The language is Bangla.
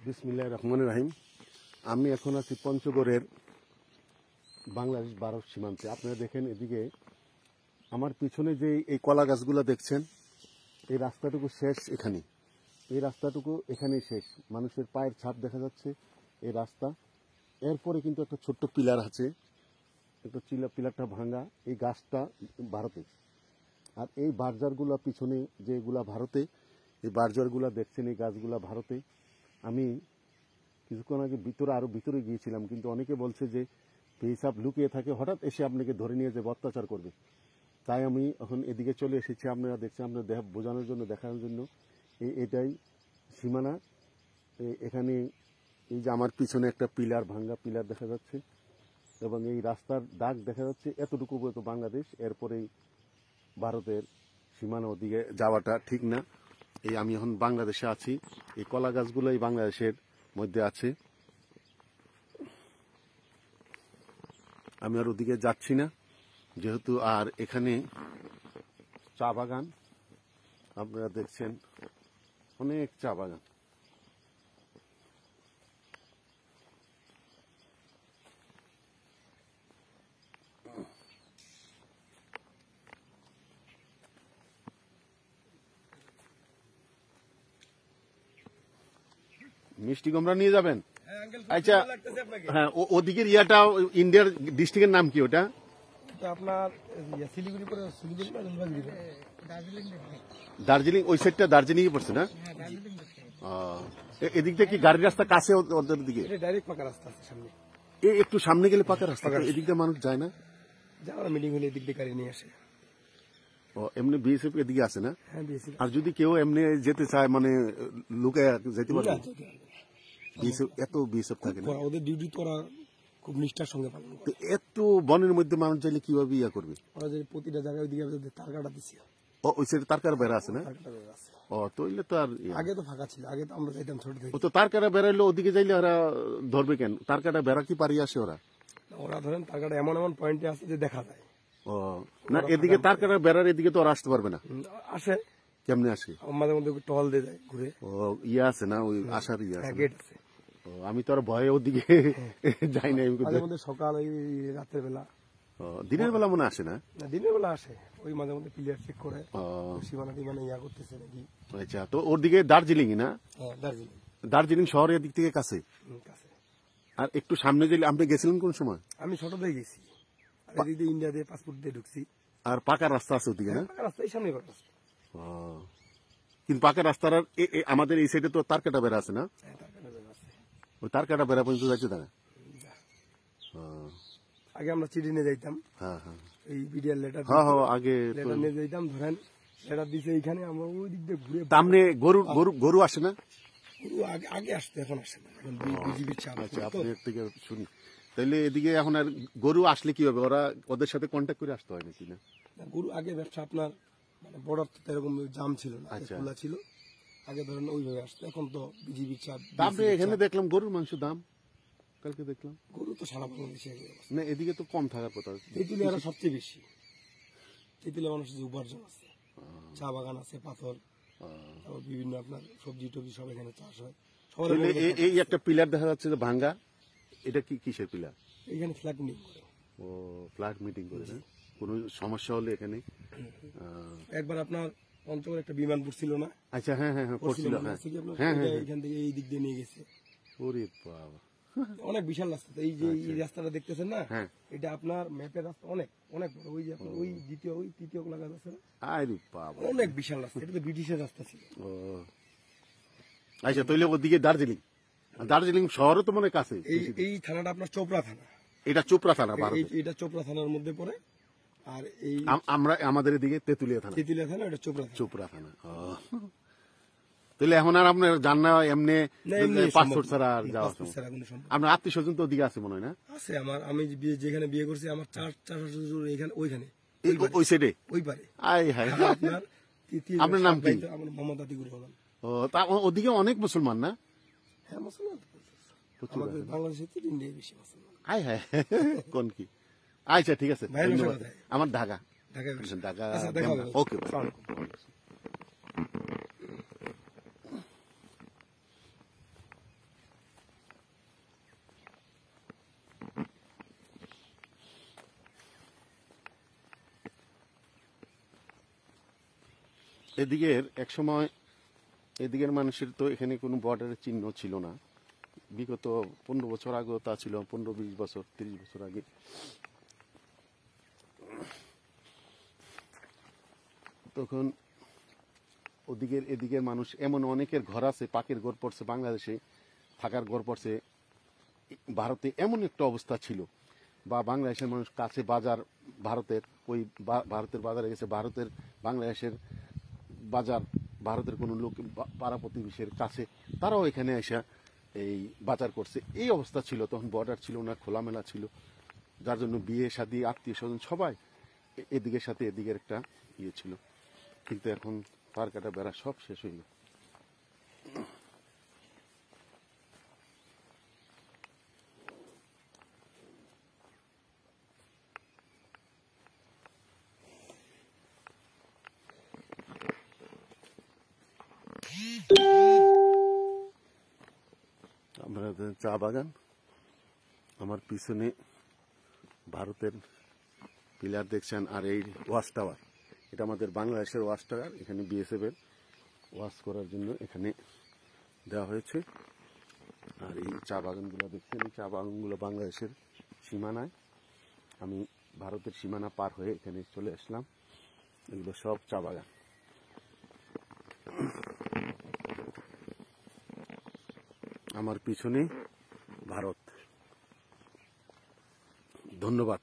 বিসমিল্লাহির রহমানির রহিম। আমি এখন আছি পঞ্চগড়ের বাংলাদেশ ভারত সীমান্তে। আপনারা দেখেন এদিকে আমার পিছনে যে এই কলা গাছগুলো দেখছেন, এই রাস্তাটুকু শেষ এখানে, এই রাস্তাটুকু এখানেই শেষ। মানুষের পায়ের ছাপ দেখা যাচ্ছে এই রাস্তা। এরপরে কিন্তু একটা ছোট্ট পিলার আছে, একটা পিলারটা ভাঙা। এই গাছটা ভারতে, আর এই বার্জারগুলো পিছনে যেগুলা ভারতে, এই বার্জারগুলো দেখছেন, এই গাছগুলা ভারতে। আমি কিছুক্ষণ আগে আরো ভিতরে গিয়েছিলাম, কিন্তু অনেকে বলছে যে পেশাব লুকিয়ে থাকে, হঠাৎ এসে আপনাকে ধরে নিয়ে যাবে, অত্যাচার করবে। তাই আমি এখন এদিকে চলে এসেছি। আপনারা দেখছেন, আপনার বোঝানোর জন্য, দেখানোর জন্য। এটাই সীমানা। এখানে এই যে আমার পিছনে একটা পিলার, ভাঙ্গা পিলার দেখা যাচ্ছে, এবং এই রাস্তার দাগ দেখা যাচ্ছে। এতটুকু তো বাংলাদেশ, এরপরেই ভারতের সীমানা। ওদিকে যাওয়াটা ঠিক না। এই আমি এখন বাংলাদেশে আছি। এই কলা গাছগুলো এই বাংলাদেশের মধ্যে আছে। আমি আর ওদিকে যাচ্ছি না, যেহেতু আর এখানে চা বাগান আপনারা দেখছেন, অনেক চা বাগান। মিষ্টি কুমড়া নিয়ে যাবেন? আচ্ছা, হ্যাঁ। ওদিকের ইয়াটা ইন্ডিয়ার ডিস্ট্রিক্টের নাম কি ওটা? আপনার শিলিগুড়ি পরে দার্জিলিং। ওই সাইডটা দার্জিলিং এ পড়ছে না? এদিক থেকে কি গাড়ির রাস্তা কাছে ওদের দিকে? ডাইরেক্ট পাকা রাস্তা আছে সামনে। একটু সামনে গেলে পাকা রাস্তা, এদিক দিয়ে মানুষ যায় না? যারা মিটিং হলে এদিক দিয়ে গাড়ি নিয়ে আসে। এমনি বিএসএফ এদিকে আছে না? হ্যাঁ, বিএসএফ। আর যদি কেউ এমনি যেতে চায়, মানে লুকায় যেতে পারবে? এত বিএসএফ থাকে না? ওদের ডিউটি তো ওরা খুব নিষ্ঠার সঙ্গে পালন করে। এত বনের মধ্যে মানুষ চাইলে কিভাবে ইয়া করবে? ওরা যে প্রতিটা জায়গায় ওইদিকে তার কাটা দিচ্ছে। ওই সাইডে তারকারা বেড়া আছে না? আছে। তৈলে তো আর আগে তো ফাঁকা ছিল, আগে তো আমরা যাইতাম ছোট থেকে। তো তারকারা বেড়াইলে ওদিকে যাইলে ওরা ধরবে কেন? তারকাটা বেড়া কি পারি আসে ওরা? ওরা ধরেন তারকাটা এমন এমন পয়েন্টে আছে যে দেখা যায়। না, এদিকে তারকাটা বেড়ার এদিকে তো ওরা আসতে পারবে না। আসে। কেমনে আসে? মাঝে মধ্যে টহল দিয়ে যায় ঘুরে। ইয়ে আছে না, ওই আসার ইয়ে আছে? গেট আছে। আমি তো আর ভয়ে ওদিকে যাই না। মাঝে মধ্যে সকাল, ওই রাতের বেলা। দিনের বেলা মনে আসে না? দিনের বেলা আসে, ওই মাঝে মধ্যে ক্লিয়ার চেক করে সীমানা টিমানা ইয়া করতেছে নাকি। আচ্ছা, তো ওর দিকে দার্জিলিং না? হ্যাঁ, দার্জিলিং। দার্জিলিং শহরের দিক থেকে কাছে। আর একটু সামনে গেলে, আপনি গেছিলেন কোন সময়? আমি ছোট দিয়ে গেছি, এদিক দিয়ে ইন্ডিয়া দিয়ে পাসপোর্ট দিয়ে ঢুকছি। আর পাকা রাস্তা আছে ওদিকে না? পাকা রাস্তা এই সামনে রাস্তা। কিন্তু পাকা রাস্তার আমাদের এই সাইডে তো তারকাটা বেড়া আছে না? ওই তারকাটা বেড়া পর্যন্ত যাচ্ছে তারা? আগে আমরা চিঠি নিয়ে যাইতাম। হ্যাঁ, হ্যাঁ। এই বিডিআর লেটার। হ্যাঁ, হ্যাঁ, আগে লেটার নিয়ে যাইতাম। ধরেন লেটার দিছে এইখানে, আমরা ওই দিক দিয়ে ঘুরে। সামনে গরু আসে না? আগে আসতো, এখন আসে না। এখন বিজিবির চাপ। আচ্ছা, আপনার থেকে শুনি। তাহলে এদিকে এখন আর গরু আসলে কি হবে? ওদের সাথে কন্ট্যাক্ট করে আসতে হয় নাকি? না, গরু আগে ব্যবসা আপনার মানে বর্ডার তো এরকম জাম ছিল না, খোলা ছিল। আগে ধরেন ওইভাবে আসতো, এখন তো বিজিবির চাপ। আপনি এখানে দেখলাম গরুর মাংস দাম, কালকে দেখলাম। গরু তো সারা বাংলাদেশে না, এদিকে তো কম থাকার কথা। তেঁতুলিয়া আরো সবচেয়ে বেশি। তেঁতুলিয়া মানুষের যে উপার্জন আছে, চা বাগান আছে, পাথর, তারপর বিভিন্ন আপনার সবজি টবজি সব এখানে চাষ হয়। এই একটা পিলার দেখা যাচ্ছে যে ভাঙ্গা, এটা কি কিসের পিলার? এখানে ফ্ল্যাট মিটিং করে। ফ্ল্যাট মিটিং করে না? কোনো সমস্যা হলে এখানে? একবার আপনার পঞ্চগড়ে একটা বিমান পড়ছিল না? আচ্ছা, হ্যাঁ, হ্যাঁ, পড়ছিল। হ্যাঁ, এখান থেকে এই দিক দিয়ে নিয়ে গেছে। ওরে বাবা, অনেক বিশাল রাস্তা। এই যে এই রাস্তাটা দেখতেছেন না, এটা আপনার ম্যাপের রাস্তা অনেক অনেক বড়। ওই যে ওই দ্বিতীয়, ওই তৃতীয় লাগা যাচ্ছে না, আরে বাবা, অনেক বিশাল রাস্তা। এটা তো ব্রিটিশের রাস্তা ছিল। আচ্ছা, তাইলে ওদিকে দার্জিলিং শহরও তো মনে কাছে। এই থানাটা আপনার চোপড়া থানা। এটা চোপড়া থানা? এটা চোপড়া থানার মধ্যে পড়ে। আর এই আমাদের এদিকে তেঁতুলিয়া থানা। এটা চোপড়া থানা। তাহলে এখন আর আপনার জান না এমনি পাসপোর্ট ছাড়া আর যাওয়া? আপনার আত্মীয় স্বজন তো ওদিকে আছে মনে হয় না? আছে আমার। আমি যেখানে বিয়ে করছি, আমার চার শ্বশুর এখানে, ওইখানে ওই সাইডে, ওই পারে। আপনার নাম কি? আমার মোহাম্মদ আতিকুর রহমান। ওদিকে অনেক মুসলমান না? হ্যাঁ, মুসলমান বাংলাদেশের থেকে ইন্ডিয়ায় বেশি মুসলমান। হ্যাঁ, কোন কি? আচ্ছা, ঠিক আছে। আমার ঢাকা। ওকে। এদিকের এক সময় এদিকের মানুষের তো এখানে কোনো বর্ডারের চিহ্ন ছিল না। বিগত 15 বছর আগেও তা ছিল, 15-20 বছর 30 বছর আগে। তখন এদিকের মানুষ এমন অনেকের ঘর আছে, পাকের ঘর পড়ছে বাংলাদেশে, থাকার ঘর পড়ছে ভারতে, এমন একটা অবস্থা ছিল। বা বাংলাদেশের মানুষ কাছে বাজার ভারতের, ওই ভারতের বাজারে গেছে, ভারতের বাংলাদেশের বাজার, ভারতের কোনো লোক পাড়া প্রতিবেশীর কাছে, তারাও এখানে এসে এই বাজার করছে। এই অবস্থা ছিল তখন, বর্ডার ছিল না, খোলামেলা ছিল, যার জন্য বিয়ে শাদী আত্মীয় স্বজন সবাই এদিকের সাথে এদিকের একটা ইয়ে ছিল। কিন্তু এখন তার কাটা বেড়া সব শেষ হয়ে গেল। আমাদের চা বাগান, আমার পিছনে ভারতের পিলার দেখছেন, আর এই ওয়াচ টাওয়ার, এটা আমাদের বাংলাদেশের ওয়াচ টাওয়ার। এখানে বিএসএফ এর ওয়াচ করার জন্য এখানে দেওয়া হয়েছে। আর এই চা বাগানগুলো দেখছেন, এই চা বাগানগুলো বাংলাদেশের সীমানায়। আমি ভারতের সীমানা পার হয়ে এখানে চলে আসলাম। এগুলো সব চা বাগান। আমার পিছনে ভারত। ধন্যবাদ।